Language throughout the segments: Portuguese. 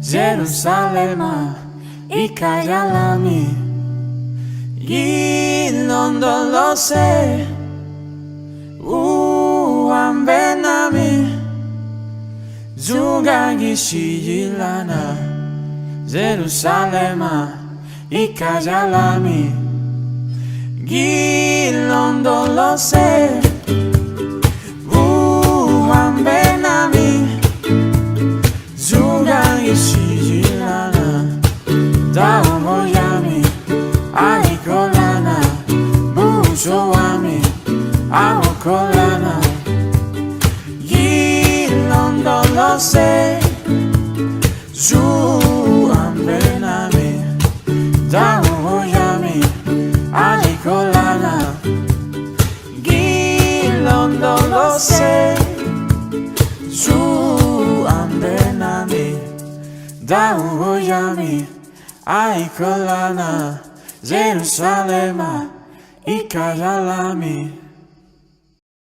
Jerusalema ikayalami gilondolose uambenami zugagishiyilana Jerusalema ikayalami gilondolose uambenami zugagishiyilana Daomoyami aikolana bujoami aokolana gilondolose zuambenami Daomoyami aikolana gilondolose zuambenami Daomoyami aikolana Jerusalema ikayalami.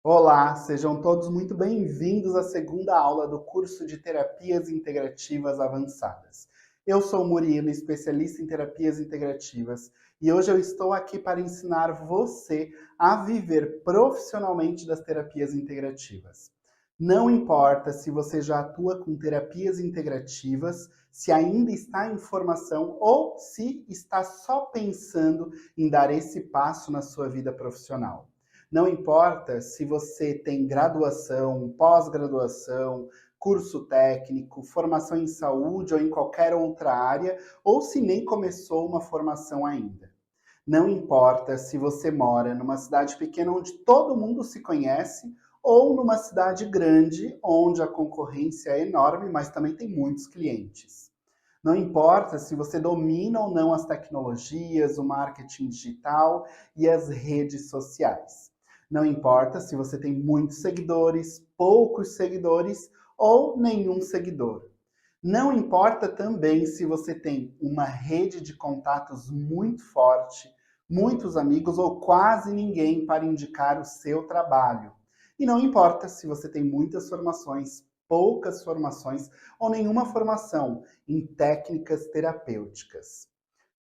Olá, sejam todos muito bem-vindos à segunda aula do curso de Terapias Integrativas Avançadas. Eu sou Murilo, especialista em terapias integrativas, e hoje eu estou aqui para ensinar você a viver profissionalmente das terapias integrativas. Não importa se você já atua com terapias integrativas, se ainda está em formação ou se está só pensando em dar esse passo na sua vida profissional. Não importa se você tem graduação, pós-graduação, curso técnico, formação em saúde ou em qualquer outra área, ou se nem começou uma formação ainda. Não importa se você mora numa cidade pequena onde todo mundo se conhece, ou numa cidade grande onde a concorrência é enorme, mas também tem muitos clientes. Não importa se você domina ou não as tecnologias, o marketing digital e as redes sociais. Não importa se você tem muitos seguidores, poucos seguidores ou nenhum seguidor. Não importa também se você tem uma rede de contatos muito forte, muitos amigos ou quase ninguém para indicar o seu trabalho. E não importa se você tem muitas formações, poucas formações ou nenhuma formação em técnicas terapêuticas.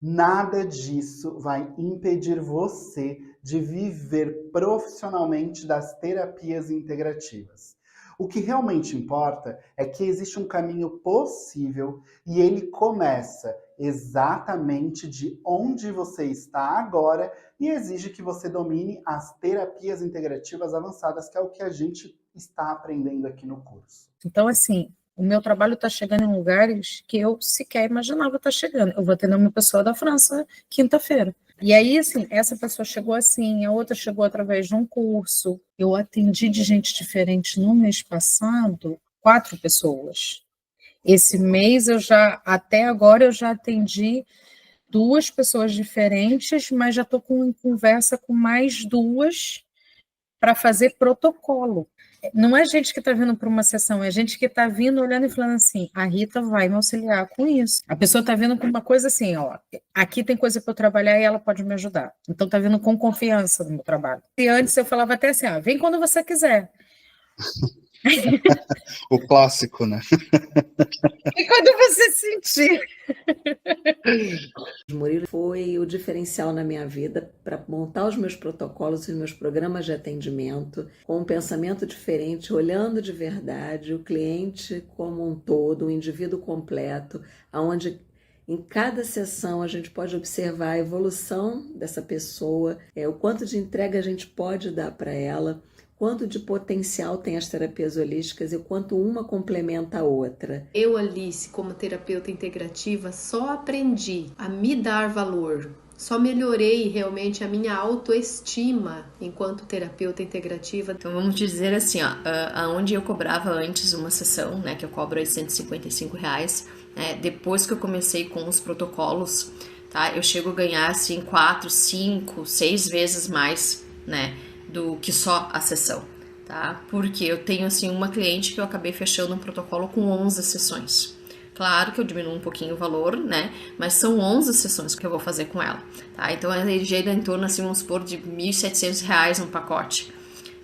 Nada disso vai impedir você de viver profissionalmente das terapias integrativas. O que realmente importa é que existe um caminho possível e ele começa exatamente de onde você está agora e exige que você domine as terapias integrativas avançadas, que é o que a gente está aprendendo aqui no curso. Então, assim, o meu trabalho está chegando em lugares que eu sequer imaginava estar chegando. Eu vou atender uma pessoa da França quinta-feira. E aí, assim, essa pessoa chegou assim, a outra chegou através de um curso. Eu atendi de gente diferente no mês passado, 4 pessoas. Esse mês até agora eu já atendi 2 pessoas diferentes, mas já estou com conversa com mais 2 para fazer protocolo. Não é gente que está vindo para uma sessão, é gente que está vindo olhando e falando assim, a Rita vai me auxiliar com isso. A pessoa está vindo com uma coisa assim, ó, aqui tem coisa para eu trabalhar e ela pode me ajudar. Então está vindo com confiança no meu trabalho. E antes eu falava até assim, ó, vem quando você quiser. O clássico, né? E quando você sentir. Murilo foi o diferencial na minha vida para montar os meus protocolos e meus programas de atendimento com um pensamento diferente, olhando de verdade o cliente como um todo, o indivíduo completo, onde em cada sessão a gente pode observar a evolução dessa pessoa, o quanto de entrega a gente pode dar para ela, quanto de potencial tem as terapias holísticas e o quanto uma complementa a outra. Eu, Alice, como terapeuta integrativa, só aprendi a me dar valor, só melhorei realmente a minha autoestima enquanto terapeuta integrativa. Então vamos dizer assim, ó, aonde eu cobrava antes uma sessão, né, que eu cobro R$155, depois que eu comecei com os protocolos, tá, eu chego a ganhar assim 4, 5, 6 vezes mais, né, do que só a sessão, tá? Porque eu tenho assim uma cliente que eu acabei fechando um protocolo com 11 sessões. Claro que eu diminuo um pouquinho o valor, né? Mas são 11 sessões que eu vou fazer com ela, tá? Então ela gira em torno, assim, vamos supor, de R$1.700 um pacote.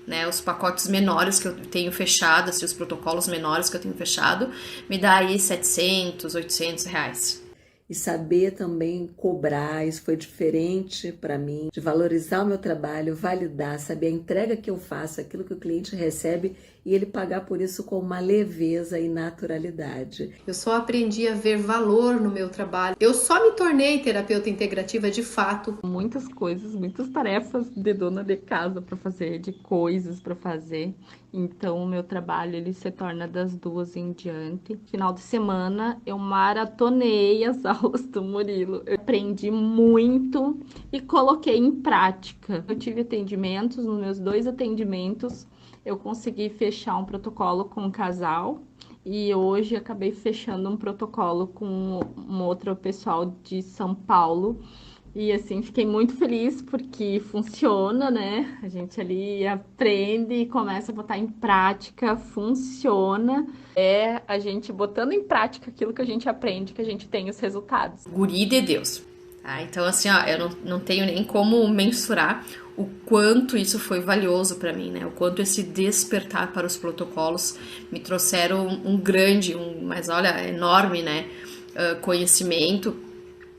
né, os pacotes menores que eu tenho fechado, assim, os protocolos menores que eu tenho fechado, me dá aí 700, 800 reais. E saber também cobrar, isso foi diferente para mim, de valorizar o meu trabalho, validar, saber a entrega que eu faço, aquilo que o cliente recebe e ele pagar por isso com uma leveza e naturalidade. Eu só aprendi a ver valor no meu trabalho. Eu só me tornei terapeuta integrativa de fato. Muitas coisas, muitas tarefas de dona de casa para fazer, de coisas para fazer. Então, o meu trabalho ele se torna das 2 em diante. Final de semana, eu maratonei as aulas do Murilo. Eu aprendi muito e coloquei em prática. Eu tive atendimentos, nos meus 2 atendimentos, eu consegui fechar um protocolo com um casal. E hoje acabei fechando um protocolo com um outro pessoal de São Paulo. E assim, fiquei muito feliz porque funciona, né? A gente ali aprende e começa a botar em prática, funciona. É a gente botando em prática aquilo que a gente aprende, que a gente tem os resultados. Guri de Deus. Tá? Então, assim, ó, eu não tenho nem como mensurar o quanto isso foi valioso para mim, né? O quanto esse despertar para os protocolos me trouxeram mas olha, enorme, né? Conhecimento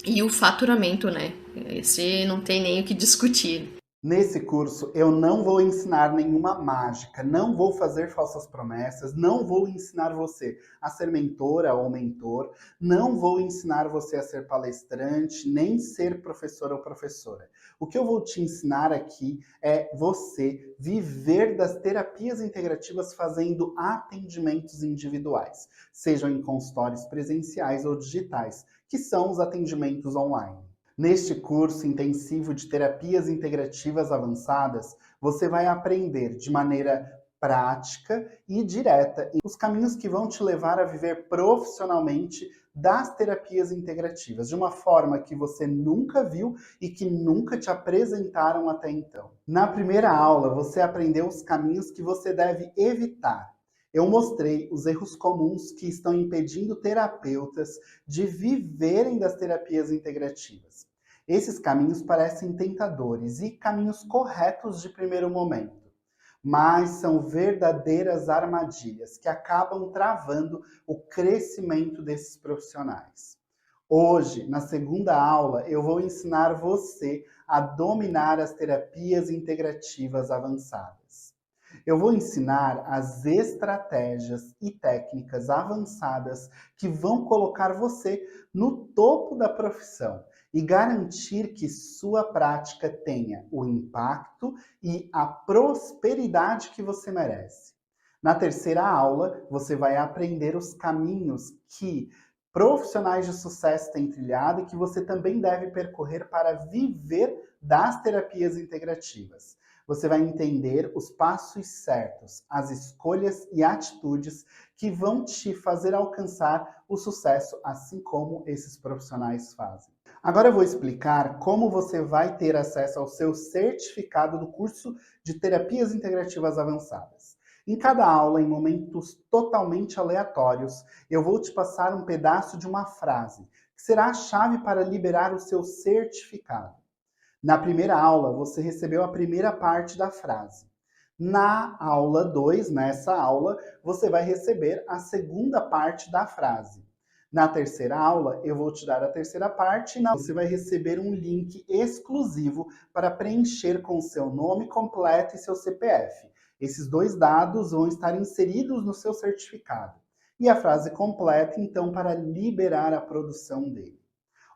e o faturamento, né? Esse não tem nem o que discutir. Nesse curso, eu não vou ensinar nenhuma mágica, não vou fazer falsas promessas, não vou ensinar você a ser mentora ou mentor, não vou ensinar você a ser palestrante, nem ser professor ou professora. O que eu vou te ensinar aqui é você viver das terapias integrativas fazendo atendimentos individuais, sejam em consultórios presenciais ou digitais, que são os atendimentos online. Neste curso intensivo de terapias integrativas avançadas, você vai aprender de maneira prática e direta os caminhos que vão te levar a viver profissionalmente das terapias integrativas, de uma forma que você nunca viu e que nunca te apresentaram até então. Na primeira aula, você aprendeu os caminhos que você deve evitar. Eu mostrei os erros comuns que estão impedindo terapeutas de viverem das terapias integrativas. Esses caminhos parecem tentadores e caminhos corretos de primeiro momento, mas são verdadeiras armadilhas que acabam travando o crescimento desses profissionais. Hoje, na segunda aula, eu vou ensinar você a dominar as terapias integrativas avançadas. Eu vou ensinar as estratégias e técnicas avançadas que vão colocar você no topo da profissão e garantir que sua prática tenha o impacto e a prosperidade que você merece. Na terceira aula, você vai aprender os caminhos que profissionais de sucesso têm trilhado e que você também deve percorrer para viver das terapias integrativas. Você vai entender os passos certos, as escolhas e atitudes que vão te fazer alcançar o sucesso, assim como esses profissionais fazem. Agora eu vou explicar como você vai ter acesso ao seu certificado do curso de Terapias Integrativas Avançadas. Em cada aula, em momentos totalmente aleatórios, eu vou te passar um pedaço de uma frase, que será a chave para liberar o seu certificado. Na primeira aula, você recebeu a primeira parte da frase. Na aula 2, nessa aula, você vai receber a segunda parte da frase. Na terceira aula, eu vou te dar a terceira parte e você vai receber um link exclusivo para preencher com o seu nome completo e seu CPF. Esses 2 dados vão estar inseridos no seu certificado. E a frase completa, então, para liberar a produção dele.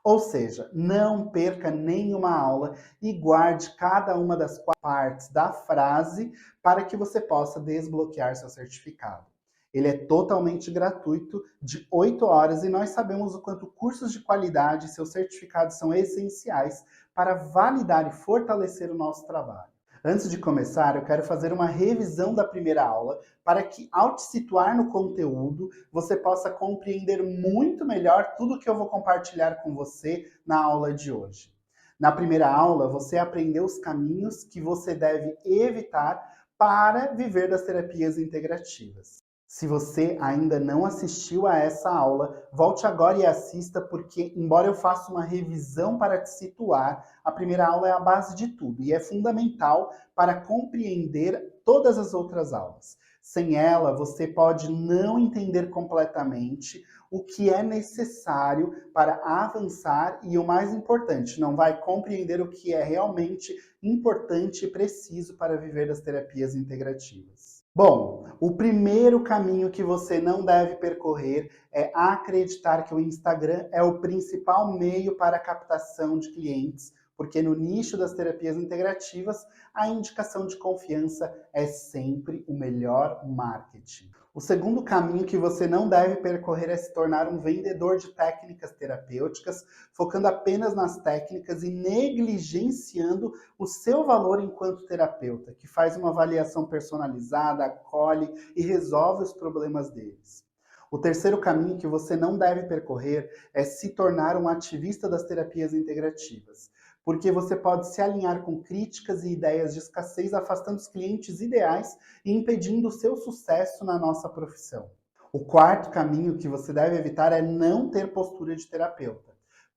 Ou seja, não perca nenhuma aula e guarde cada uma das partes da frase para que você possa desbloquear seu certificado. Ele é totalmente gratuito, de 8 horas, e nós sabemos o quanto cursos de qualidade e seus certificados são essenciais para validar e fortalecer o nosso trabalho. Antes de começar, eu quero fazer uma revisão da primeira aula para que, ao te situar no conteúdo, você possa compreender muito melhor tudo que eu vou compartilhar com você na aula de hoje. Na primeira aula, você aprendeu os caminhos que você deve evitar para viver das terapias integrativas. Se você ainda não assistiu a essa aula, volte agora e assista, porque, embora eu faça uma revisão para te situar, a primeira aula é a base de tudo e é fundamental para compreender todas as outras aulas. Sem ela, você pode não entender completamente o que é necessário para avançar e, o mais importante, não vai compreender o que é realmente importante e preciso para viver as terapias integrativas. Bom, o primeiro caminho que você não deve percorrer é acreditar que o Instagram é o principal meio para a captação de clientes, porque no nicho das terapias integrativas, a indicação de confiança é sempre o melhor marketing. O segundo caminho que você não deve percorrer é se tornar um vendedor de técnicas terapêuticas, focando apenas nas técnicas e negligenciando o seu valor enquanto terapeuta, que faz uma avaliação personalizada, acolhe e resolve os problemas deles. O terceiro caminho que você não deve percorrer é se tornar um ativista das terapias integrativas, porque você pode se alinhar com críticas e ideias de escassez, afastando os clientes ideais e impedindo o seu sucesso na nossa profissão. O quarto caminho que você deve evitar é não ter postura de terapeuta,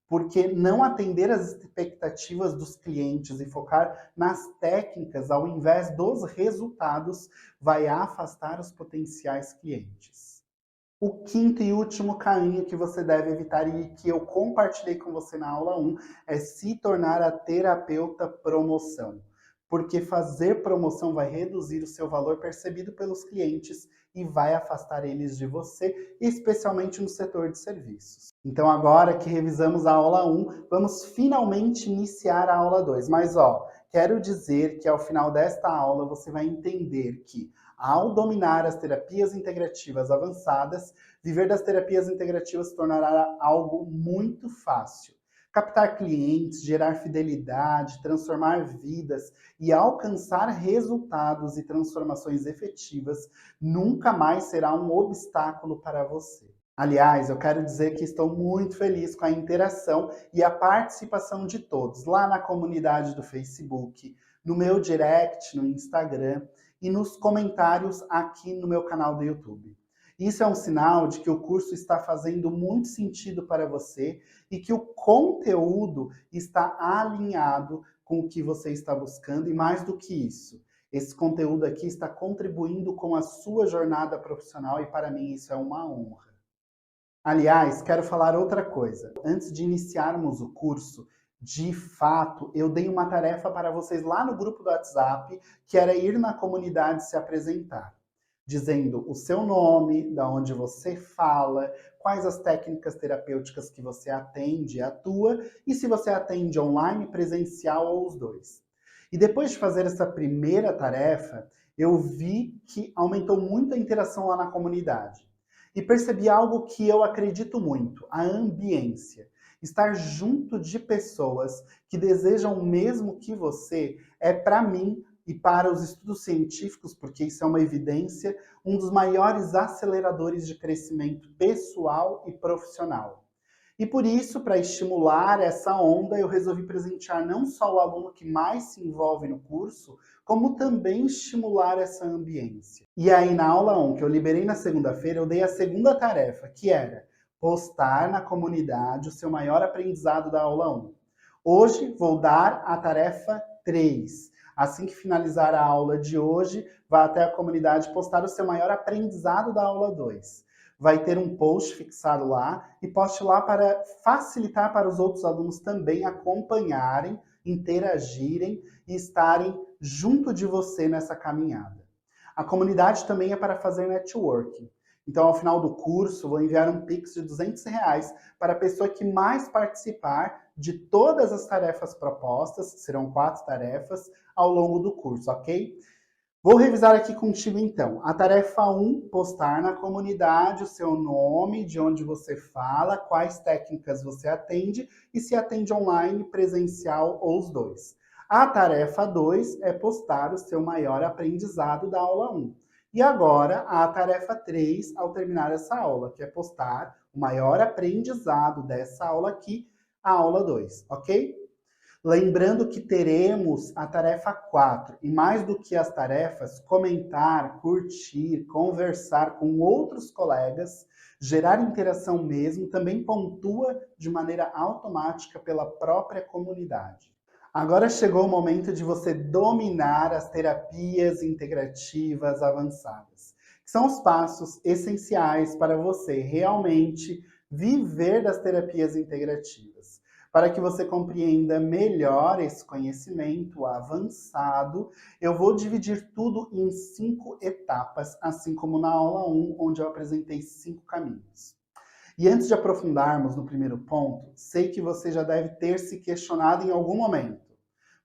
porque não atender às expectativas dos clientes e focar nas técnicas ao invés dos resultados vai afastar os potenciais clientes. O quinto e último caminho que você deve evitar e que eu compartilhei com você na aula 1 é se tornar a terapeuta promoção. Porque fazer promoção vai reduzir o seu valor percebido pelos clientes e vai afastar eles de você, especialmente no setor de serviços. Então agora que revisamos a aula 1, vamos finalmente iniciar a aula 2. Mas quero dizer que ao final desta aula você vai entender que ao dominar as terapias integrativas avançadas, viver das terapias integrativas se tornará algo muito fácil. Captar clientes, gerar fidelidade, transformar vidas e alcançar resultados e transformações efetivas nunca mais será um obstáculo para você. Aliás, eu quero dizer que estou muito feliz com a interação e a participação de todos lá na comunidade do Facebook, no meu direct no Instagram e nos comentários aqui no meu canal do YouTube. Isso é um sinal de que o curso está fazendo muito sentido para você e que o conteúdo está alinhado com o que você está buscando e mais do que isso, esse conteúdo aqui está contribuindo com a sua jornada profissional e para mim isso é uma honra. Aliás, quero falar outra coisa. Antes de iniciarmos o curso, de fato, eu dei uma tarefa para vocês lá no grupo do WhatsApp, que era ir na comunidade se apresentar, dizendo o seu nome, da onde você fala, quais as técnicas terapêuticas que você atende e atua, e se você atende online, presencial ou os dois. E depois de fazer essa primeira tarefa, eu vi que aumentou muito a interação lá na comunidade. E percebi algo que eu acredito muito, a ambiência. Estar junto de pessoas que desejam o mesmo que você é, para mim, e para os estudos científicos, porque isso é uma evidência, um dos maiores aceleradores de crescimento pessoal e profissional. E por isso, para estimular essa onda, eu resolvi presentear não só o aluno que mais se envolve no curso, como também estimular essa ambiência. E aí, na aula 1, que eu liberei na segunda-feira, eu dei a segunda tarefa, que era postar na comunidade o seu maior aprendizado da aula 1. Hoje, vou dar a tarefa 3. Assim que finalizar a aula de hoje, vá até a comunidade postar o seu maior aprendizado da aula 2. Vai ter um post fixado lá e poste lá para facilitar para os outros alunos também acompanharem, interagirem e estarem junto de você nessa caminhada. A comunidade também é para fazer networking. Então, ao final do curso, vou enviar um Pix de R$200 para a pessoa que mais participar de todas as tarefas propostas, serão 4 tarefas, ao longo do curso, ok? Vou revisar aqui contigo, então. A tarefa 1, postar na comunidade o seu nome, de onde você fala, quais técnicas você atende e se atende online, presencial ou os dois. A tarefa 2 é postar o seu maior aprendizado da aula 1. E agora, a tarefa 3, ao terminar essa aula, que é postar o maior aprendizado dessa aula aqui, a aula 2, ok? Lembrando que teremos a tarefa 4, e mais do que as tarefas, comentar, curtir, conversar com outros colegas, gerar interação mesmo, também pontua de maneira automática pela própria comunidade. Agora chegou o momento de você dominar as terapias integrativas avançadas, que são os passos essenciais para você realmente viver das terapias integrativas, para que você compreenda melhor esse conhecimento avançado. Eu vou dividir tudo em 5 etapas, assim como na aula 1, onde eu apresentei 5 caminhos. E antes de aprofundarmos no primeiro ponto, sei que você já deve ter se questionado em algum momento: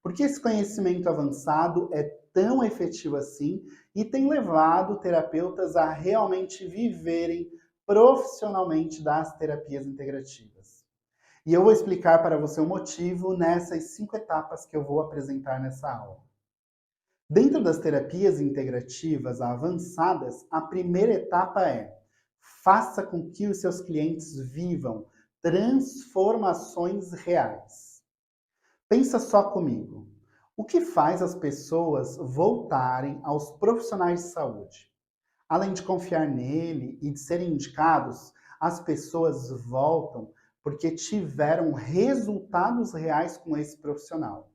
por que esse conhecimento avançado é tão efetivo assim e tem levado terapeutas a realmente viverem profissionalmente das terapias integrativas? E eu vou explicar para você o motivo nessas 5 etapas que eu vou apresentar nessa aula. Dentro das terapias integrativas avançadas, a primeira etapa é: faça com que os seus clientes vivam transformações reais. Pensa só comigo. O que faz as pessoas voltarem aos profissionais de saúde? Além de confiar nele e de serem indicados, as pessoas voltam porque tiveram resultados reais com esse profissional.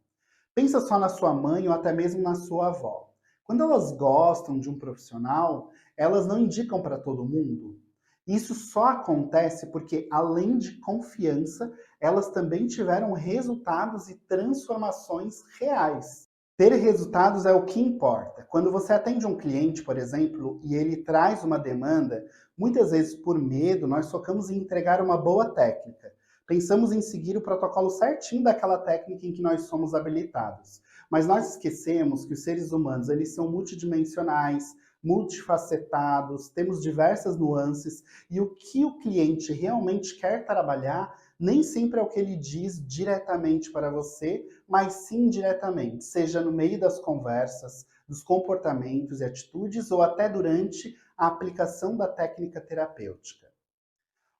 Pensa só na sua mãe ou até mesmo na sua avó. Quando elas gostam de um profissional, elas não indicam para todo mundo. Isso só acontece porque, além de confiança, elas também tiveram resultados e transformações reais. Ter resultados é o que importa. Quando você atende um cliente, por exemplo, e ele traz uma demanda, muitas vezes por medo, nós focamos em entregar uma boa técnica. Pensamos em seguir o protocolo certinho daquela técnica em que nós somos habilitados. Mas nós esquecemos que os seres humanos, eles são multidimensionais, multifacetados, temos diversas nuances, e o que o cliente realmente quer trabalhar nem sempre é o que ele diz diretamente para você, mas sim indiretamente, seja no meio das conversas, dos comportamentos e atitudes, ou até durante a aplicação da técnica terapêutica.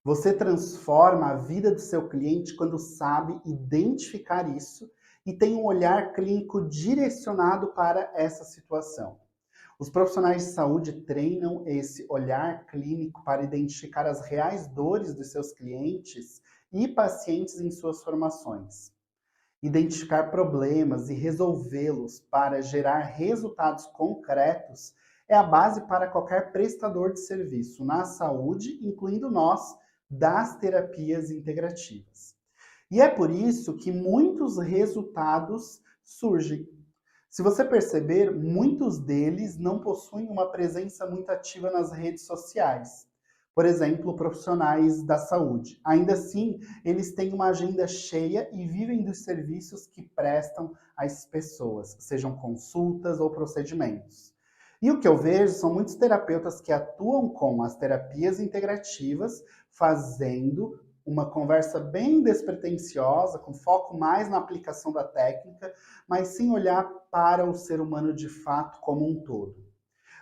Você transforma a vida do seu cliente quando sabe identificar isso e tem um olhar clínico direcionado para essa situação. Os profissionais de saúde treinam esse olhar clínico para identificar as reais dores dos seus clientes e pacientes em suas formações. Identificar problemas e resolvê-los para gerar resultados concretos é a base para qualquer prestador de serviço na saúde, incluindo nós, das terapias integrativas. E é por isso que muitos resultados surgem. Se você perceber, muitos deles não possuem uma presença muito ativa nas redes sociais. Por exemplo, profissionais da saúde. Ainda assim, eles têm uma agenda cheia e vivem dos serviços que prestam às pessoas, sejam consultas ou procedimentos. E o que eu vejo são muitos terapeutas que atuam com as terapias integrativas, fazendo uma conversa bem despretensiosa, com foco mais na aplicação da técnica, mas sem olhar para o ser humano de fato como um todo.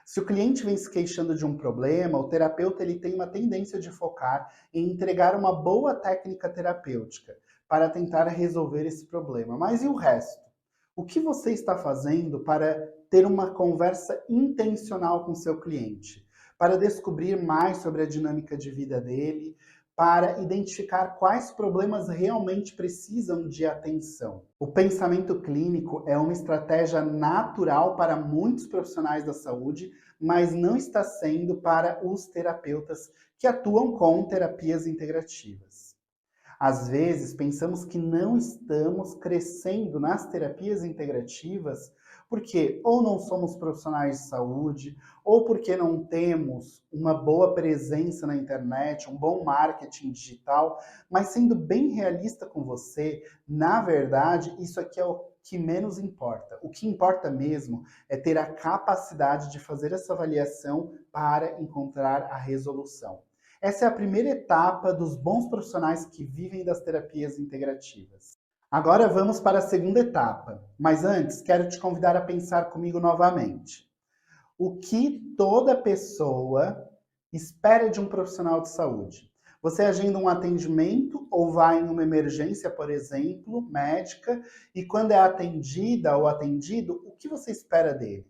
Se o cliente vem se queixando de um problema, o terapeuta ele tem uma tendência de focar em entregar uma boa técnica terapêutica para tentar resolver esse problema. Mas e o resto? O que você está fazendo para ter uma conversa intencional com seu cliente? Para descobrir mais sobre a dinâmica de vida dele, para identificar quais problemas realmente precisam de atenção. O pensamento clínico é uma estratégia natural para muitos profissionais da saúde, mas não está sendo para os terapeutas que atuam com terapias integrativas. Às vezes, pensamos que não estamos crescendo nas terapias integrativas porque ou não somos profissionais de saúde, ou porque não temos uma boa presença na internet, um bom marketing digital, mas sendo bem realista com você, na verdade, isso aqui é o que menos importa. O que importa mesmo é ter a capacidade de fazer essa avaliação para encontrar a resolução. Essa é a primeira etapa dos bons profissionais que vivem das terapias integrativas. Agora vamos para a segunda etapa, mas antes quero te convidar a pensar comigo novamente. O que toda pessoa espera de um profissional de saúde? Você agenda um atendimento ou vai em uma emergência, por exemplo, médica, e quando é atendida ou atendido, o que você espera dele?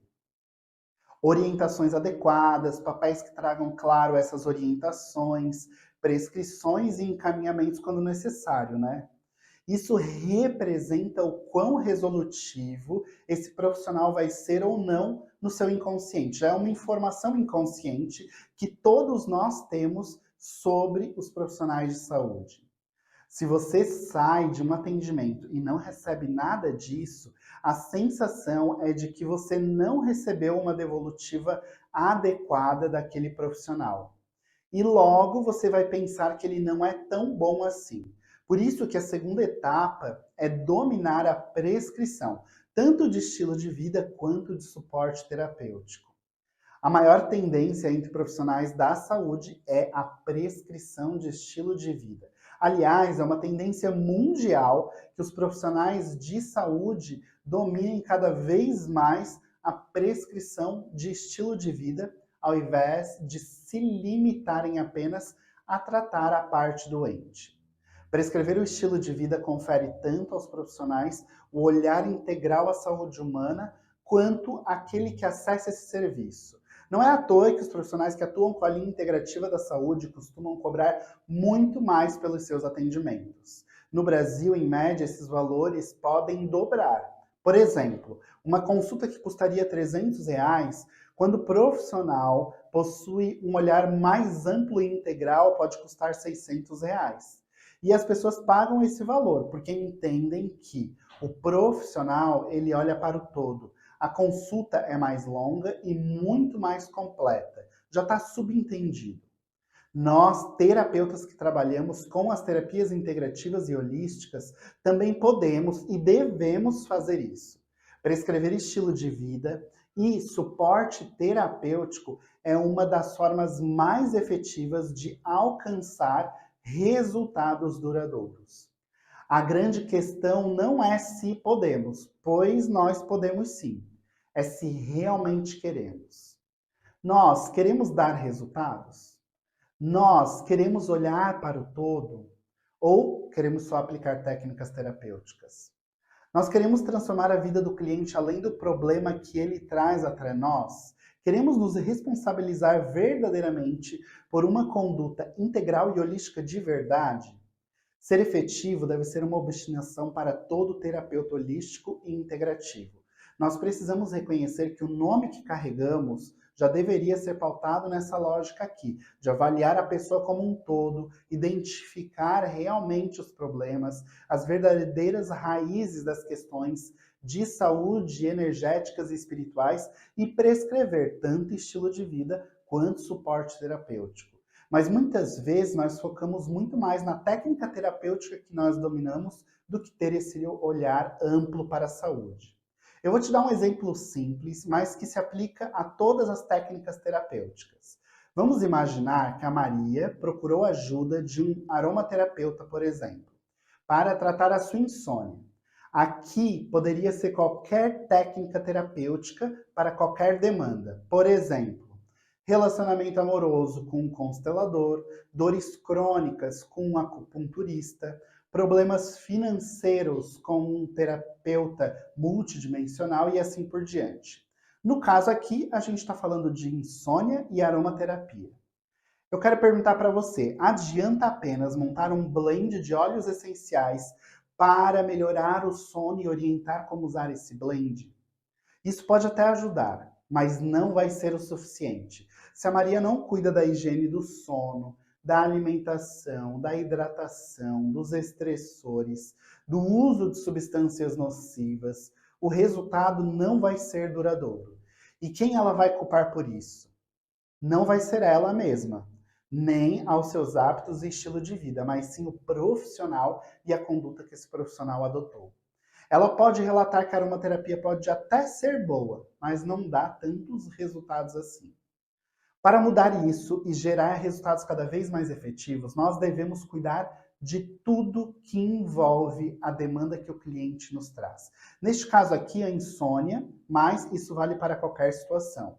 Orientações adequadas, papéis que tragam claro essas orientações, prescrições e encaminhamentos quando necessário, né? Isso representa o quão resolutivo esse profissional vai ser ou não no seu inconsciente. Já é uma informação inconsciente que todos nós temos sobre os profissionais de saúde. Se você sai de um atendimento e não recebe nada disso, a sensação é de que você não recebeu uma devolutiva adequada daquele profissional. E logo você vai pensar que ele não é tão bom assim. Por isso que a segunda etapa é dominar a prescrição, tanto de estilo de vida quanto de suporte terapêutico. A maior tendência entre profissionais da saúde é a prescrição de estilo de vida. Aliás, é uma tendência mundial que os profissionais de saúde dominem cada vez mais a prescrição de estilo de vida, ao invés de se limitarem apenas a tratar a parte doente. Prescrever o estilo de vida confere tanto aos profissionais o olhar integral à saúde humana, quanto àquele que acessa esse serviço. Não é à toa que os profissionais que atuam com a linha integrativa da saúde costumam cobrar muito mais pelos seus atendimentos. No Brasil, em média, esses valores podem dobrar. Por exemplo, uma consulta que custaria R$300, quando o profissional possui um olhar mais amplo e integral, pode custar R$600. E as pessoas pagam esse valor porque entendem que o profissional ele olha para o todo. A consulta é mais longa e muito mais completa. Já está subentendido. Nós, terapeutas que trabalhamos com as terapias integrativas e holísticas, também podemos e devemos fazer isso. Prescrever estilo de vida e suporte terapêutico é uma das formas mais efetivas de alcançar resultados duradouros. A grande questão não é se podemos, pois nós podemos sim. É se realmente queremos. Nós queremos dar resultados? Nós queremos olhar para o todo? Ou queremos só aplicar técnicas terapêuticas? Nós queremos transformar a vida do cliente além do problema que ele traz até nós? Queremos nos responsabilizar verdadeiramente por uma conduta integral e holística de verdade? Ser efetivo deve ser uma obstinação para todo terapeuta holístico e integrativo. Nós precisamos reconhecer que o nome que carregamos já deveria ser pautado nessa lógica aqui, de avaliar a pessoa como um todo, identificar realmente os problemas, as verdadeiras raízes das questões de saúde energéticas e espirituais e prescrever tanto estilo de vida quanto suporte terapêutico. Mas muitas vezes nós focamos muito mais na técnica terapêutica que nós dominamos do que ter esse olhar amplo para a saúde. Eu vou te dar um exemplo simples, mas que se aplica a todas as técnicas terapêuticas. Vamos imaginar que a Maria procurou ajuda de um aromaterapeuta, por exemplo, para tratar a sua insônia. Aqui poderia ser qualquer técnica terapêutica para qualquer demanda. Por exemplo, relacionamento amoroso com um constelador, dores crônicas com um acupunturista, problemas financeiros com um terapeuta multidimensional e assim por diante. No caso aqui, a gente está falando de insônia e aromaterapia. Eu quero perguntar para você, adianta apenas montar um blend de óleos essenciais para melhorar o sono e orientar como usar esse blend? Isso pode até ajudar, mas não vai ser o suficiente. Se a Maria não cuida da higiene do sono, da alimentação, da hidratação, dos estressores, do uso de substâncias nocivas, o resultado não vai ser duradouro. E quem ela vai culpar por isso? Não vai ser ela mesma, nem aos seus hábitos e estilo de vida, mas sim o profissional e a conduta que esse profissional adotou. Ela pode relatar que a aromaterapia pode até ser boa, mas não dá tantos resultados assim. Para mudar isso e gerar resultados cada vez mais efetivos, nós devemos cuidar de tudo que envolve a demanda que o cliente nos traz. Neste caso aqui, a insônia, mas isso vale para qualquer situação.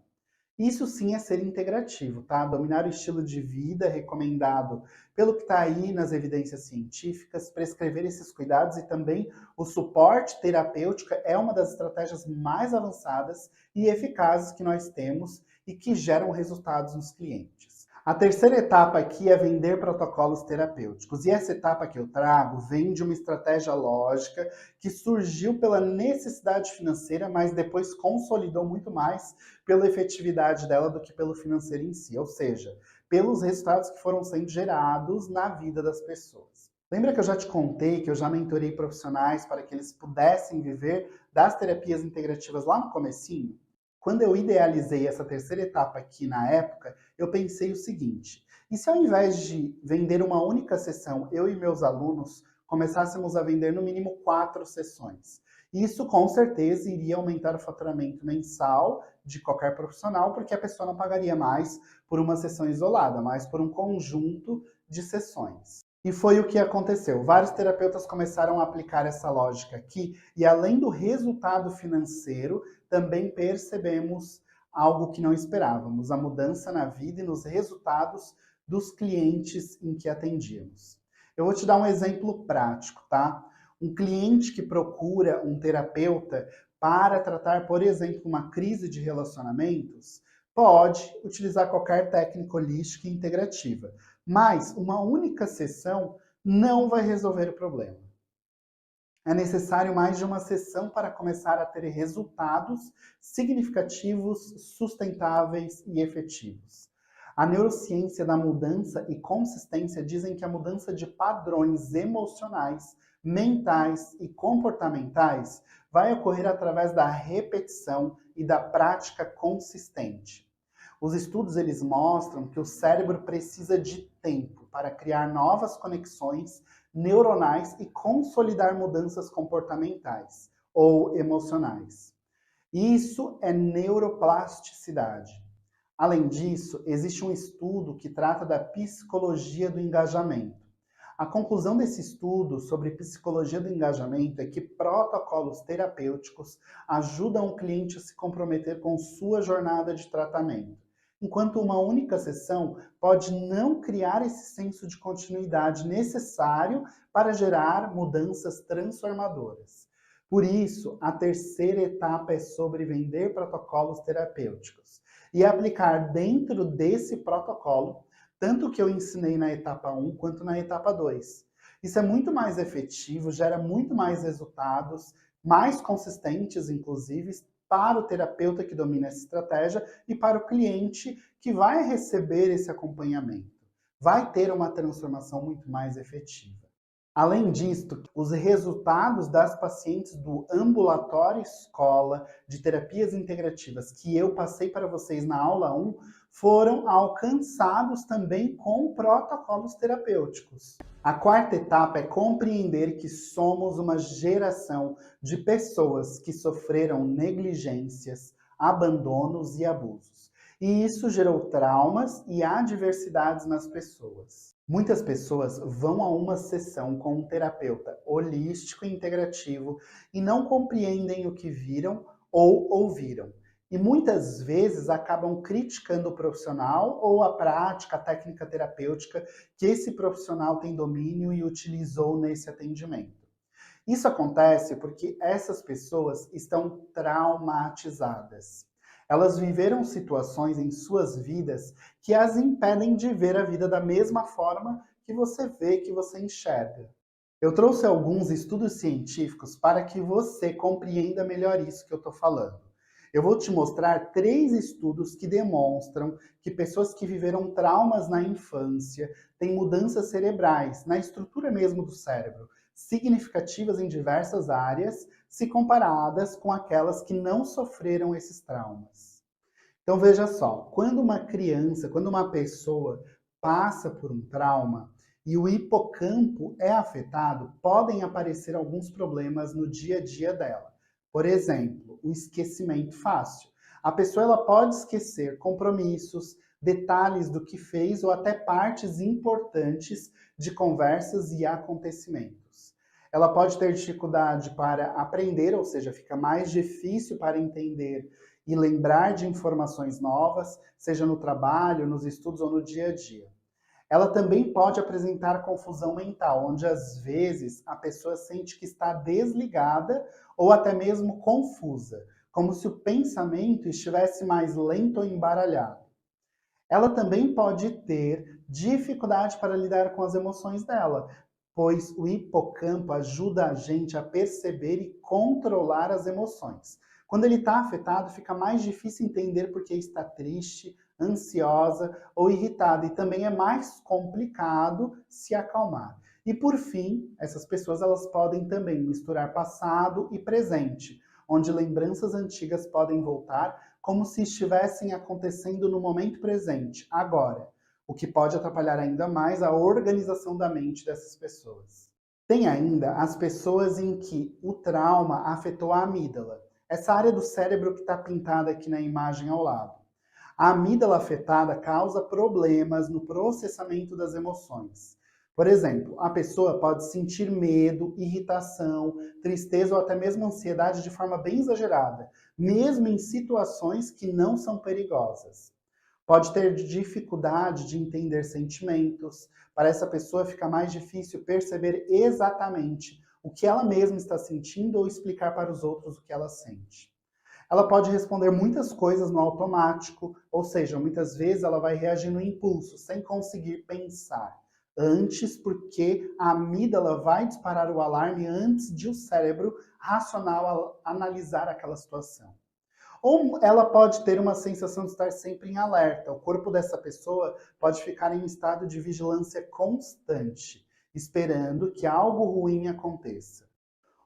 Isso sim é ser integrativo, tá? Dominar o estilo de vida recomendado pelo que está aí nas evidências científicas, prescrever esses cuidados e também o suporte terapêutico é uma das estratégias mais avançadas e eficazes que nós temos e que geram resultados nos clientes. A terceira etapa aqui é vender protocolos terapêuticos. E essa etapa que eu trago vem de uma estratégia lógica que surgiu pela necessidade financeira, mas depois consolidou muito mais pela efetividade dela do que pelo financeiro em si, ou seja, pelos resultados que foram sendo gerados na vida das pessoas. Lembra que eu já te contei que eu já mentorei profissionais para que eles pudessem viver das terapias integrativas lá no comecinho? Quando eu idealizei essa terceira etapa aqui na época, eu pensei o seguinte: e se ao invés de vender uma única sessão, eu e meus alunos começássemos a vender no mínimo 4 sessões? Isso com certeza iria aumentar o faturamento mensal de qualquer profissional, porque a pessoa não pagaria mais por uma sessão isolada, mas por um conjunto de sessões. E foi o que aconteceu. Vários terapeutas começaram a aplicar essa lógica aqui, e além do resultado financeiro, também percebemos algo que não esperávamos, a mudança na vida e nos resultados dos clientes em que atendíamos. Eu vou te dar um exemplo prático, tá? Um cliente que procura um terapeuta para tratar, por exemplo, uma crise de relacionamentos, pode utilizar qualquer técnica holística e integrativa, mas uma única sessão não vai resolver o problema. É necessário mais de uma sessão para começar a ter resultados significativos, sustentáveis e efetivos. A neurociência da mudança e consistência dizem que a mudança de padrões emocionais, mentais e comportamentais vai ocorrer através da repetição e da prática consistente. Os estudos eles mostram que o cérebro precisa de tempo para criar novas conexões neuronais e consolidar mudanças comportamentais ou emocionais. Isso é neuroplasticidade. Além disso, existe um estudo que trata da psicologia do engajamento. A conclusão desse estudo sobre psicologia do engajamento é que protocolos terapêuticos ajudam o cliente a se comprometer com sua jornada de tratamento, enquanto uma única sessão pode não criar esse senso de continuidade necessário para gerar mudanças transformadoras. Por isso, a terceira etapa é sobre vender protocolos terapêuticos e aplicar dentro desse protocolo tanto o que eu ensinei na etapa 1 quanto na etapa 2. Isso é muito mais efetivo, gera muito mais resultados, mais consistentes, inclusive, para o terapeuta que domina essa estratégia e para o cliente que vai receber esse acompanhamento. Vai ter uma transformação muito mais efetiva. Além disso, os resultados das pacientes do ambulatório escola de terapias integrativas que eu passei para vocês na aula 1 foram alcançados também com protocolos terapêuticos. A quarta etapa é compreender que somos uma geração de pessoas que sofreram negligências, abandonos e abusos. E isso gerou traumas e adversidades nas pessoas. Muitas pessoas vão a uma sessão com um terapeuta holístico e integrativo e não compreendem o que viram ou ouviram. E muitas vezes acabam criticando o profissional ou a prática, a técnica terapêutica que esse profissional tem domínio e utilizou nesse atendimento. Isso acontece porque essas pessoas estão traumatizadas. Elas viveram situações em suas vidas que as impedem de ver a vida da mesma forma que você vê, que você enxerga. Eu trouxe alguns estudos científicos para que você compreenda melhor isso que eu estou falando. Eu vou te mostrar 3 estudos que demonstram que pessoas que viveram traumas na infância têm mudanças cerebrais, na estrutura mesmo do cérebro, significativas em diversas áreas, se comparadas com aquelas que não sofreram esses traumas. Então veja só, quando uma criança, quando uma pessoa passa por um trauma e o hipocampo é afetado, podem aparecer alguns problemas no dia a dia dela. Por exemplo, o esquecimento fácil. A pessoa ela pode esquecer compromissos, detalhes do que fez ou até partes importantes de conversas e acontecimentos. Ela pode ter dificuldade para aprender, ou seja, fica mais difícil para entender e lembrar de informações novas, seja no trabalho, nos estudos ou no dia a dia. Ela também pode apresentar confusão mental, onde às vezes a pessoa sente que está desligada ou até mesmo confusa, como se o pensamento estivesse mais lento ou embaralhado. Ela também pode ter dificuldade para lidar com as emoções dela, pois o hipocampo ajuda a gente a perceber e controlar as emoções. Quando ele está afetado, fica mais difícil entender por que está triste, ansiosa ou irritada, e também é mais complicado se acalmar. E por fim, essas pessoas elas podem também misturar passado e presente, onde lembranças antigas podem voltar como se estivessem acontecendo no momento presente, agora, o que pode atrapalhar ainda mais a organização da mente dessas pessoas. Tem ainda as pessoas em que o trauma afetou a amígdala, essa área do cérebro que está pintada aqui na imagem ao lado. A amígdala afetada causa problemas no processamento das emoções. Por exemplo, a pessoa pode sentir medo, irritação, tristeza ou até mesmo ansiedade de forma bem exagerada, mesmo em situações que não são perigosas. Pode ter dificuldade de entender sentimentos. Para essa pessoa fica mais difícil perceber exatamente o que ela mesma está sentindo ou explicar para os outros o que ela sente. Ela pode responder muitas coisas no automático, ou seja, muitas vezes ela vai reagir no impulso, sem conseguir pensar. Antes, porque a amígdala vai disparar o alarme antes de o cérebro racional analisar aquela situação. Ou ela pode ter uma sensação de estar sempre em alerta. O corpo dessa pessoa pode ficar em um estado de vigilância constante, esperando que algo ruim aconteça.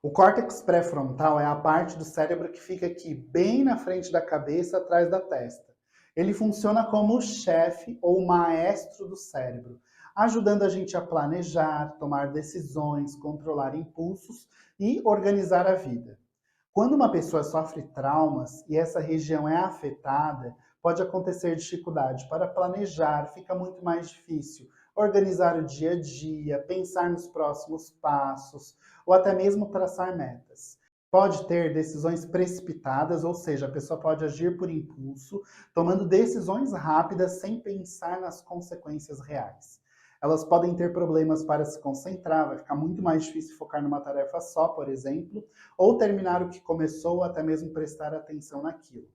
O córtex pré-frontal é a parte do cérebro que fica aqui, bem na frente da cabeça, atrás da testa. Ele funciona como o chefe ou o maestro do cérebro, ajudando a gente a planejar, tomar decisões, controlar impulsos e organizar a vida. Quando uma pessoa sofre traumas e essa região é afetada, pode acontecer dificuldade para planejar, fica muito mais difícil organizar o dia a dia, pensar nos próximos passos ou até mesmo traçar metas. Pode ter decisões precipitadas, ou seja, a pessoa pode agir por impulso, tomando decisões rápidas sem pensar nas consequências reais. Elas podem ter problemas para se concentrar, vai ficar muito mais difícil focar numa tarefa só, por exemplo, ou terminar o que começou, ou até mesmo prestar atenção naquilo.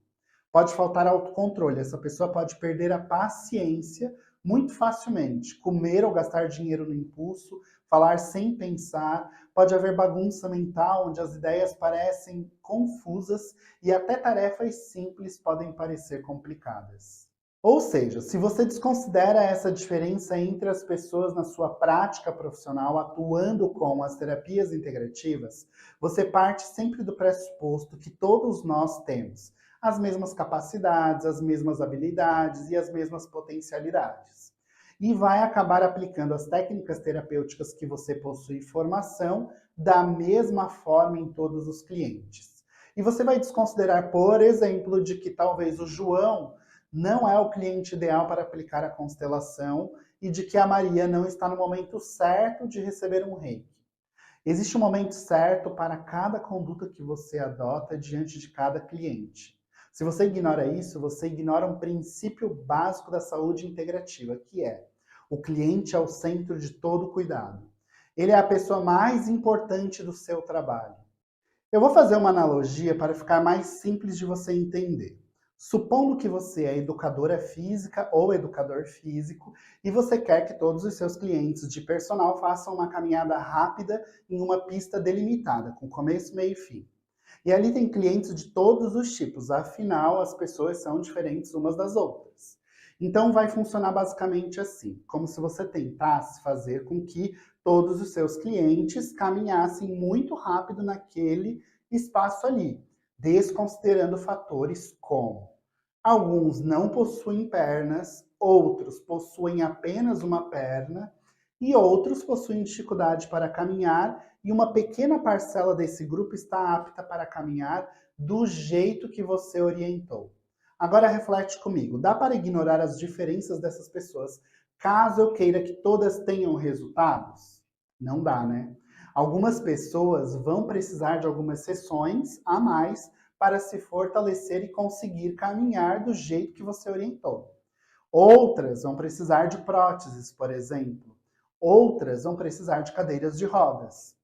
Pode faltar autocontrole, essa pessoa pode perder a paciência muito facilmente, comer ou gastar dinheiro no impulso, falar sem pensar, pode haver bagunça mental, onde as ideias parecem confusas e até tarefas simples podem parecer complicadas. Ou seja, se você desconsidera essa diferença entre as pessoas na sua prática profissional atuando com as terapias integrativas, você parte sempre do pressuposto que todos nós temos as mesmas capacidades, as mesmas habilidades e as mesmas potencialidades. E vai acabar aplicando as técnicas terapêuticas que você possui formação da mesma forma em todos os clientes. E você vai desconsiderar, por exemplo, de que talvez o João não é o cliente ideal para aplicar a constelação e de que a Maria não está no momento certo de receber um reiki. Existe um momento certo para cada conduta que você adota diante de cada cliente. Se você ignora isso, você ignora um princípio básico da saúde integrativa, que é: o cliente é o centro de todo cuidado. Ele é a pessoa mais importante do seu trabalho. Eu vou fazer uma analogia para ficar mais simples de você entender. Supondo que você é educadora física ou educador físico e você quer que todos os seus clientes de personal façam uma caminhada rápida em uma pista delimitada, com começo, meio e fim. E ali tem clientes de todos os tipos, afinal as pessoas são diferentes umas das outras. Então vai funcionar basicamente assim, como se você tentasse fazer com que todos os seus clientes caminhassem muito rápido naquele espaço ali, desconsiderando fatores como: alguns não possuem pernas, outros possuem apenas uma perna e outros possuem dificuldade para caminhar e uma pequena parcela desse grupo está apta para caminhar do jeito que você orientou. Agora reflete comigo, dá para ignorar as diferenças dessas pessoas caso eu queira que todas tenham resultados? Não dá, né? Algumas pessoas vão precisar de algumas sessões a mais para se fortalecer e conseguir caminhar do jeito que você orientou. Outras vão precisar de próteses, por exemplo. Outras vão precisar de cadeiras de rodas.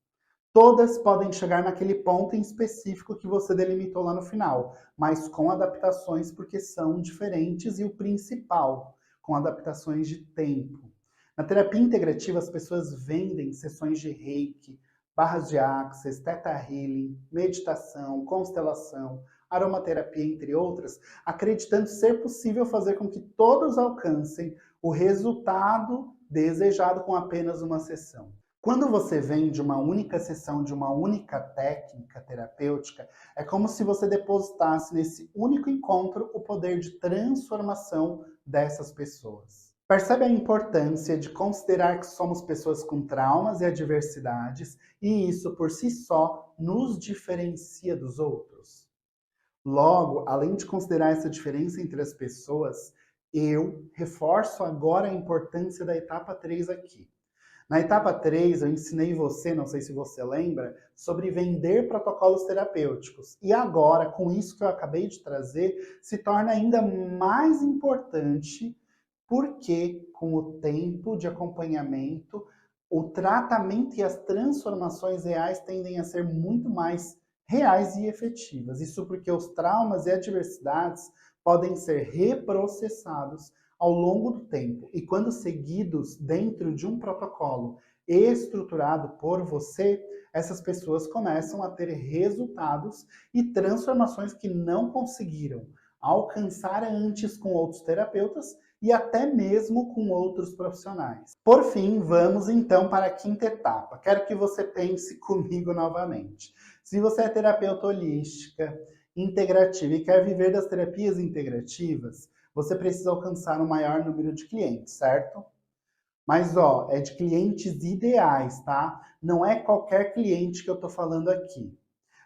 Todas podem chegar naquele ponto em específico que você delimitou lá no final, mas com adaptações porque são diferentes e o principal, com adaptações de tempo. Na terapia integrativa, as pessoas vendem sessões de reiki, barras de axis, theta healing, meditação, constelação, aromaterapia, entre outras, acreditando ser possível fazer com que todos alcancem o resultado desejado com apenas uma sessão. Quando você vende uma única sessão de uma única técnica terapêutica, é como se você depositasse nesse único encontro o poder de transformação dessas pessoas. Percebe a importância de considerar que somos pessoas com traumas e adversidades, e isso por si só nos diferencia dos outros? Logo, além de considerar essa diferença entre as pessoas, eu reforço agora a importância da etapa 3 aqui. Na etapa 3, eu ensinei você, não sei se você lembra, sobre vender protocolos terapêuticos. E agora, com isso que eu acabei de trazer, se torna ainda mais importante, porque com o tempo de acompanhamento, o tratamento e as transformações reais tendem a ser muito mais reais e efetivas. Isso porque os traumas e adversidades podem ser reprocessados ao longo do tempo, e quando seguidos dentro de um protocolo estruturado por você, essas pessoas começam a ter resultados e transformações que não conseguiram alcançar antes com outros terapeutas e até mesmo com outros profissionais. Por fim, vamos então para a quinta etapa. Quero que você pense comigo novamente. Se você é terapeuta holística, integrativa e quer viver das terapias integrativas, você precisa alcançar um maior número de clientes, certo? Mas, é de clientes ideais, tá? Não é qualquer cliente que eu tô falando aqui.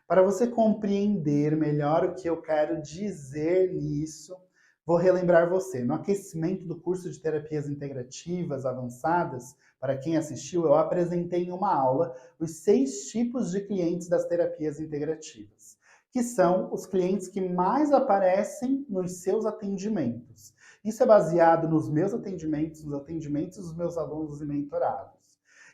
Para você compreender melhor o que eu quero dizer nisso, vou relembrar você. No aquecimento do curso de terapias integrativas avançadas, para quem assistiu, eu apresentei em uma aula os 6 tipos de clientes das terapias integrativas, que são os clientes que mais aparecem nos seus atendimentos. Isso é baseado nos meus atendimentos, nos atendimentos dos meus alunos e mentorados.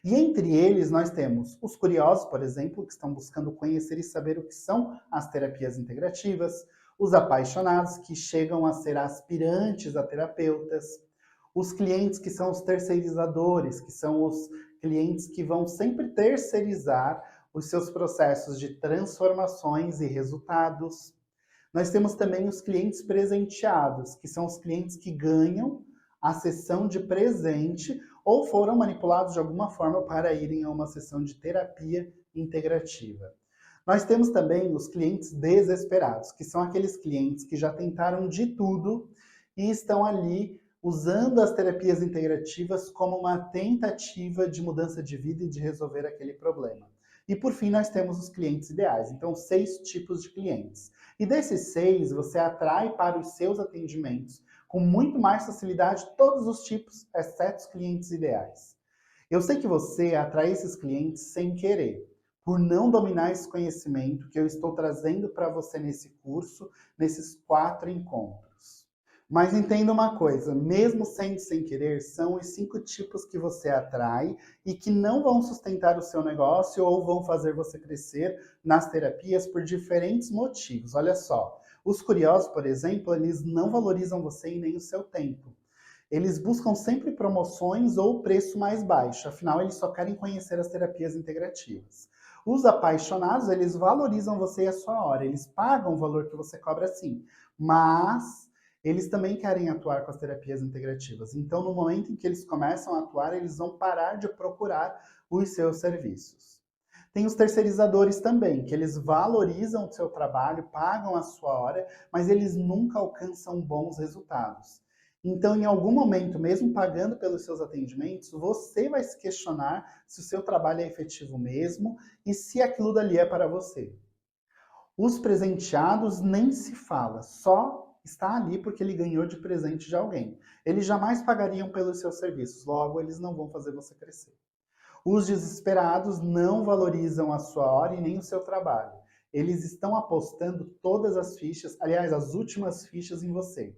E entre eles nós temos os curiosos, por exemplo, que estão buscando conhecer e saber o que são as terapias integrativas, os apaixonados, que chegam a ser aspirantes a terapeutas, os clientes que são os terceirizadores, que são os clientes que vão sempre terceirizar os seus processos de transformações e resultados. Nós temos também os clientes presenteados, que são os clientes que ganham a sessão de presente ou foram manipulados de alguma forma para irem a uma sessão de terapia integrativa. Nós temos também os clientes desesperados, que são aqueles clientes que já tentaram de tudo e estão ali usando as terapias integrativas como uma tentativa de mudança de vida e de resolver aquele problema. E por fim, nós temos os clientes ideais. Então, 6 tipos de clientes. E desses 6, você atrai para os seus atendimentos com muito mais facilidade todos os tipos, exceto os clientes ideais. Eu sei que você atrai esses clientes sem querer, por não dominar esse conhecimento que eu estou trazendo para você nesse curso, nesses 4 encontros. Mas entenda uma coisa, mesmo sendo sem querer, são os 5 tipos que você atrai e que não vão sustentar o seu negócio ou vão fazer você crescer nas terapias por diferentes motivos. Olha só, os curiosos, por exemplo, eles não valorizam você e nem o seu tempo. Eles buscam sempre promoções ou preço mais baixo, afinal eles só querem conhecer as terapias integrativas. Os apaixonados, eles valorizam você e a sua hora, eles pagam o valor que você cobra sim, mas eles também querem atuar com as terapias integrativas. Então, no momento em que eles começam a atuar, eles vão parar de procurar os seus serviços. Tem os terceirizadores também, que eles valorizam o seu trabalho, pagam a sua hora, mas eles nunca alcançam bons resultados. Então, em algum momento, mesmo pagando pelos seus atendimentos, você vai se questionar se o seu trabalho é efetivo mesmo e se aquilo dali é para você. Os presenteados nem se fala, só está ali porque ele ganhou de presente de alguém. Eles jamais pagariam pelos seus serviços, logo eles não vão fazer você crescer. Os desesperados não valorizam a sua hora e nem o seu trabalho. Eles estão apostando todas as fichas, aliás, as últimas fichas em você.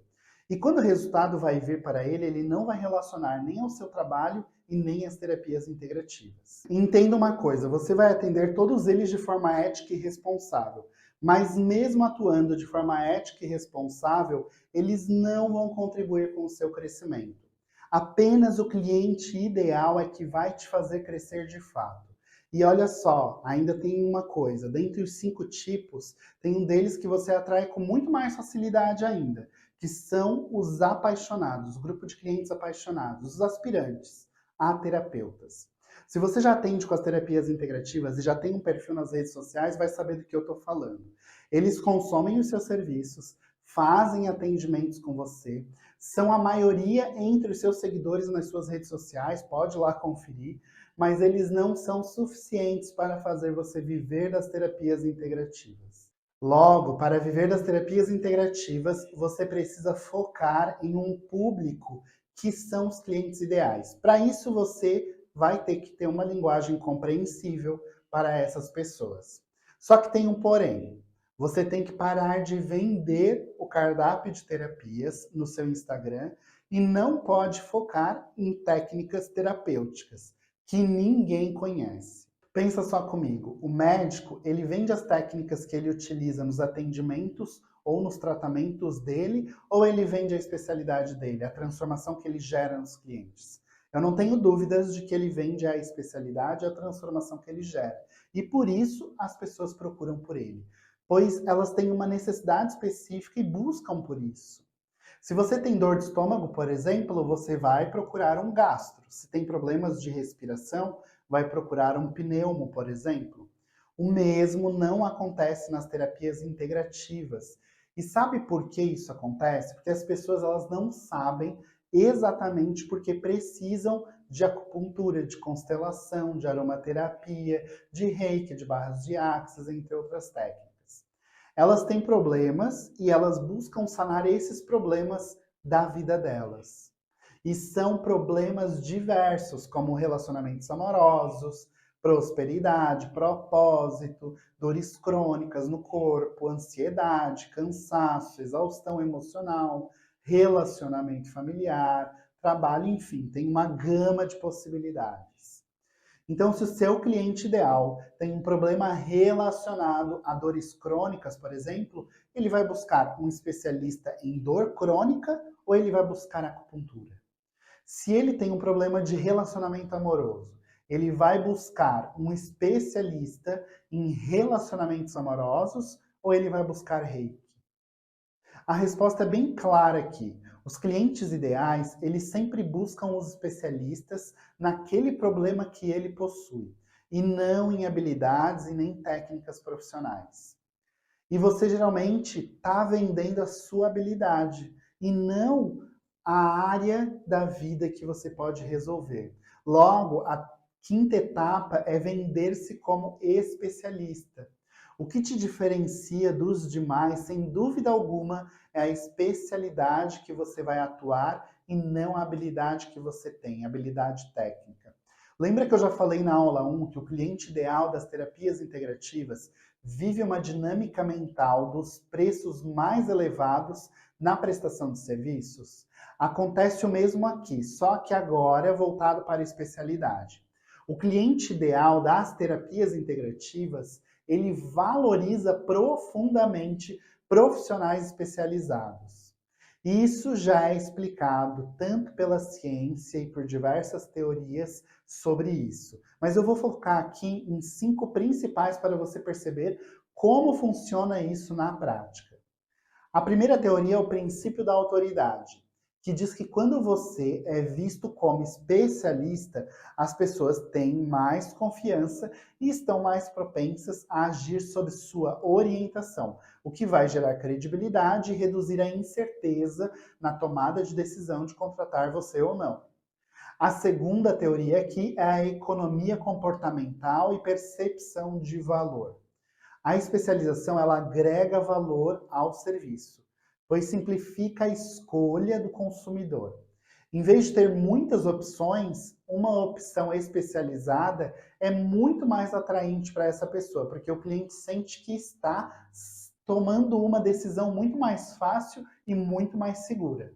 E quando o resultado vai vir para ele, ele não vai relacionar nem ao seu trabalho e nem às terapias integrativas. Entenda uma coisa, você vai atender todos eles de forma ética e responsável, Mas mesmo atuando de forma ética e responsável, eles não vão contribuir com o seu crescimento. Apenas o cliente ideal é que vai te fazer crescer de fato. E olha só, ainda tem uma coisa, dentre os 5 tipos, tem um deles que você atrai com muito mais facilidade ainda, que são os apaixonados, o grupo de clientes apaixonados, os aspirantes a terapeutas. Se você já atende com as terapias integrativas e já tem um perfil nas redes sociais, vai saber do que eu estou falando. Eles consomem os seus serviços, fazem atendimentos com você, são a maioria entre os seus seguidores nas suas redes sociais, pode ir lá conferir, mas eles não são suficientes para fazer você viver das terapias integrativas. Logo, para viver das terapias integrativas, você precisa focar em um público que são os clientes ideais. Para isso, você vai ter que ter uma linguagem compreensível para essas pessoas. Só que tem um porém. Você tem que parar de vender o cardápio de terapias no seu Instagram e não pode focar em técnicas terapêuticas que ninguém conhece. Pensa só comigo, o médico, ele vende as técnicas que ele utiliza nos atendimentos ou nos tratamentos dele, ou ele vende a especialidade dele, a transformação que ele gera nos clientes. Eu não tenho dúvidas de que ele vende a especialidade e a transformação que ele gera. E por isso as pessoas procuram por ele, pois elas têm uma necessidade específica e buscam por isso. Se você tem dor de estômago, por exemplo, você vai procurar um gastro. Se tem problemas de respiração, vai procurar um pneumo, por exemplo. O mesmo não acontece nas terapias integrativas. E sabe por que isso acontece? Porque as pessoas elas não sabem exatamente porque precisam de acupuntura, de constelação, de aromaterapia, de reiki, de barras de axis, entre outras técnicas. Elas têm problemas e elas buscam sanar esses problemas da vida delas. E são problemas diversos, como relacionamentos amorosos, prosperidade, propósito, dores crônicas no corpo, ansiedade, cansaço, exaustão emocional, relacionamento familiar, trabalho, enfim, tem uma gama de possibilidades. Então, se o seu cliente ideal tem um problema relacionado a dores crônicas, por exemplo, ele vai buscar um especialista em dor crônica ou ele vai buscar acupuntura. Se ele tem um problema de relacionamento amoroso, ele vai buscar um especialista em relacionamentos amorosos ou ele vai buscar reiki? A resposta é bem clara aqui. Os clientes ideais, eles sempre buscam os especialistas naquele problema que ele possui, e não em habilidades e nem técnicas profissionais. E você geralmente está vendendo a sua habilidade, e não a área da vida que você pode resolver. Logo, a 5ª etapa é vender-se como especialista. O que te diferencia dos demais, sem dúvida alguma, é a especialidade que você vai atuar e não a habilidade que você tem, a habilidade técnica. Lembra que eu já falei na aula 1 que o cliente ideal das terapias integrativas vive uma dinâmica mental dos preços mais elevados na prestação de serviços? Acontece o mesmo aqui, só que agora voltado para a especialidade. O cliente ideal das terapias integrativas, ele valoriza profundamente profissionais especializados. Isso já é explicado tanto pela ciência e por diversas teorias sobre isso. Mas eu vou focar aqui em 5 principais para você perceber como funciona isso na prática. A primeira teoria é o princípio da autoridade, que diz que quando você é visto como especialista, as pessoas têm mais confiança e estão mais propensas a agir sob sua orientação, o que vai gerar credibilidade e reduzir a incerteza na tomada de decisão de contratar você ou não. A segunda teoria aqui é a economia comportamental e percepção de valor. A especialização ela agrega valor ao serviço, pois simplifica a escolha do consumidor. Em vez de ter muitas opções, uma opção especializada é muito mais atraente para essa pessoa, porque o cliente sente que está tomando uma decisão muito mais fácil e muito mais segura.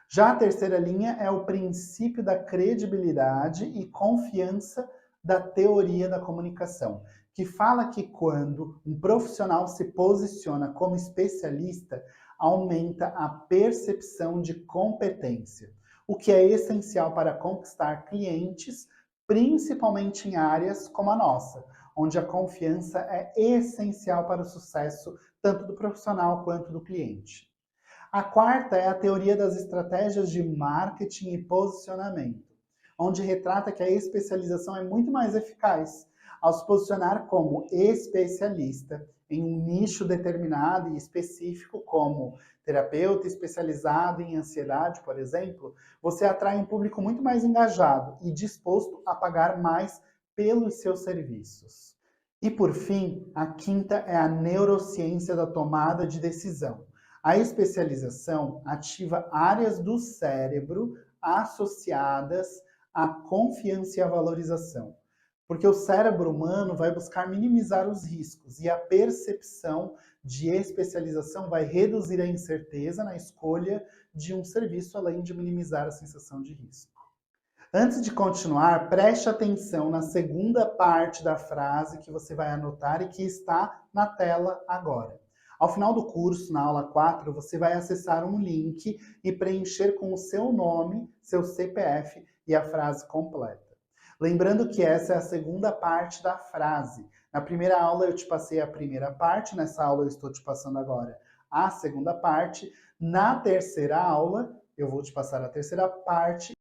Já a terceira linha é o princípio da credibilidade e confiança da teoria da comunicação, que fala que quando um profissional se posiciona como especialista, aumenta a percepção de competência, o que é essencial para conquistar clientes, principalmente em áreas como a nossa, onde a confiança é essencial para o sucesso tanto do profissional quanto do cliente. A quarta é a teoria das estratégias de marketing e posicionamento, onde retrata que a especialização é muito mais eficaz ao se posicionar como especialista em um nicho determinado e específico, como terapeuta especializado em ansiedade, por exemplo. Você atrai um público muito mais engajado e disposto a pagar mais pelos seus serviços. E por fim, a quinta é a neurociência da tomada de decisão. A especialização ativa áreas do cérebro associadas à confiança e à valorização, porque o cérebro humano vai buscar minimizar os riscos e a percepção de especialização vai reduzir a incerteza na escolha de um serviço, além de minimizar a sensação de risco. Antes de continuar, preste atenção na segunda parte da frase que você vai anotar e que está na tela agora. Ao final do curso, na aula 4, você vai acessar um link e preencher com o seu nome, seu CPF e a frase completa. Lembrando que essa é a segunda parte da frase. Na primeira aula eu te passei a primeira parte, nessa aula eu estou te passando agora a segunda parte. Na terceira aula, eu vou te passar a terceira parte.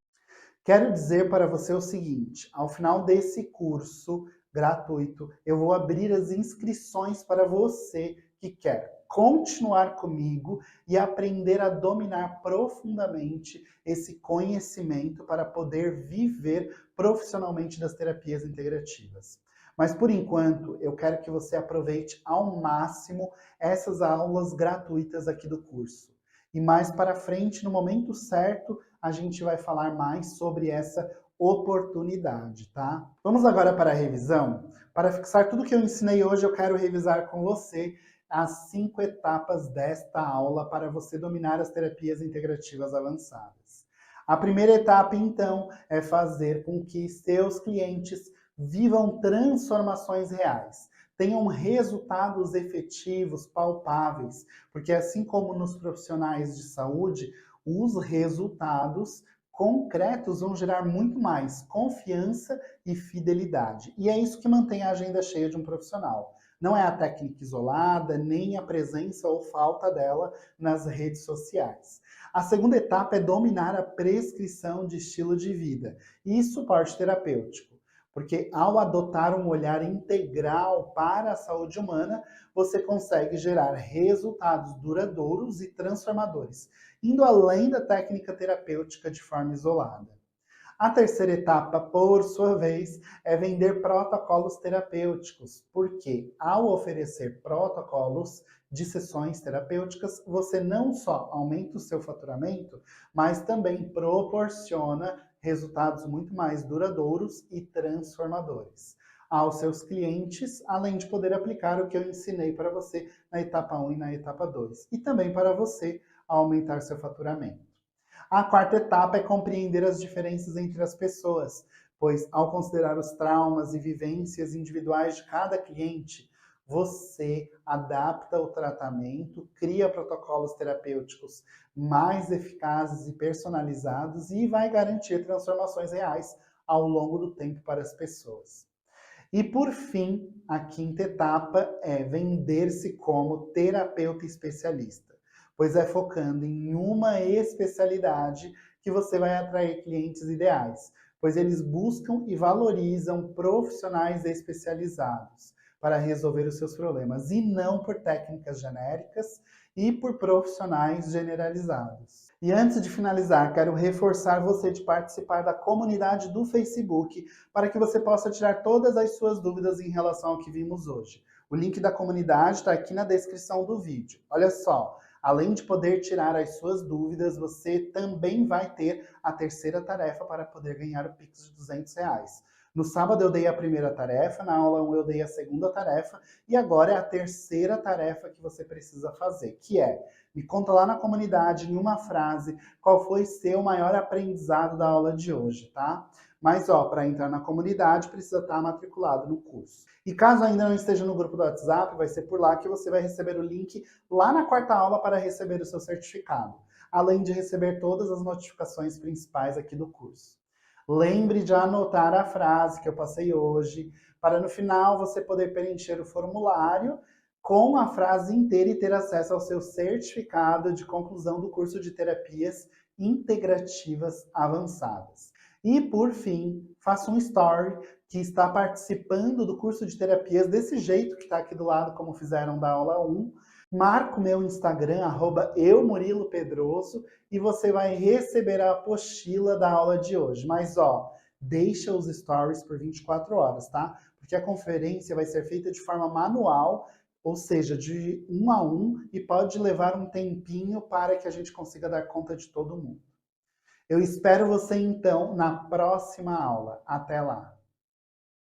Quero dizer para você o seguinte, ao final desse curso gratuito, eu vou abrir as inscrições para você que quer continuar comigo e aprender a dominar profundamente esse conhecimento para poder viver profissionalmente das terapias integrativas. Mas por enquanto, eu quero que você aproveite ao máximo essas aulas gratuitas aqui do curso. E mais para frente, no momento certo, a gente vai falar mais sobre essa oportunidade, tá? Vamos agora para a revisão? Para fixar tudo que eu ensinei hoje, eu quero revisar com você as 5 etapas desta aula para você dominar as terapias integrativas avançadas. A primeira etapa, então, é fazer com que seus clientes vivam transformações reais, tenham resultados efetivos, palpáveis, porque assim como nos profissionais de saúde, os resultados concretos vão gerar muito mais confiança e fidelidade. E é isso que mantém a agenda cheia de um profissional. Não é a técnica isolada, nem a presença ou falta dela nas redes sociais. A segunda etapa é dominar a prescrição de estilo de vida e suporte terapêutico, porque ao adotar um olhar integral para a saúde humana, você consegue gerar resultados duradouros e transformadores, indo além da técnica terapêutica de forma isolada. A terceira etapa, por sua vez, é vender protocolos terapêuticos, porque ao oferecer protocolos de sessões terapêuticas, você não só aumenta o seu faturamento, mas também proporciona resultados muito mais duradouros e transformadores aos seus clientes, além de poder aplicar o que eu ensinei para você na etapa 1 e na etapa 2, e também para você aumentar seu faturamento. A quarta etapa é compreender as diferenças entre as pessoas, pois ao considerar os traumas e vivências individuais de cada cliente, você adapta o tratamento, cria protocolos terapêuticos mais eficazes e personalizados e vai garantir transformações reais ao longo do tempo para as pessoas. E por fim, a quinta etapa é vender-se como terapeuta especialista, pois é focando em uma especialidade que você vai atrair clientes ideais, pois eles buscam e valorizam profissionais especializados para resolver os seus problemas, e não por técnicas genéricas e por profissionais generalizados. E antes de finalizar, quero reforçar você de participar da comunidade do Facebook para que você possa tirar todas as suas dúvidas em relação ao que vimos hoje. O link da comunidade está aqui na descrição do vídeo. Olha só, além de poder tirar as suas dúvidas, você também vai ter a terceira tarefa para poder ganhar o Pix de R$200. No sábado eu dei a primeira tarefa, na aula 1 eu dei a segunda tarefa, e agora é a terceira tarefa que você precisa fazer, que é, me conta lá na comunidade, em uma frase, qual foi seu maior aprendizado da aula de hoje, tá? Mas, ó, para entrar na comunidade, precisa estar matriculado no curso. E caso ainda não esteja no grupo do WhatsApp, vai ser por lá que você vai receber o link lá na quarta aula para receber o seu certificado, além de receber todas as notificações principais aqui do curso. Lembre de anotar a frase que eu passei hoje, para no final você poder preencher o formulário com a frase inteira e ter acesso ao seu certificado de conclusão do curso de terapias integrativas avançadas. E, por fim, faça um story que está participando do curso de terapias desse jeito que está aqui do lado, como fizeram da aula 1. Marca o meu Instagram, @eumurilopedroso, e você vai receber a apostila da aula de hoje. Mas, ó, deixa os stories por 24 horas, tá? Porque a conferência vai ser feita de forma manual, ou seja, de 1 a 1, e pode levar um tempinho para que a gente consiga dar conta de todo mundo. Eu espero você, então, na próxima aula. Até lá!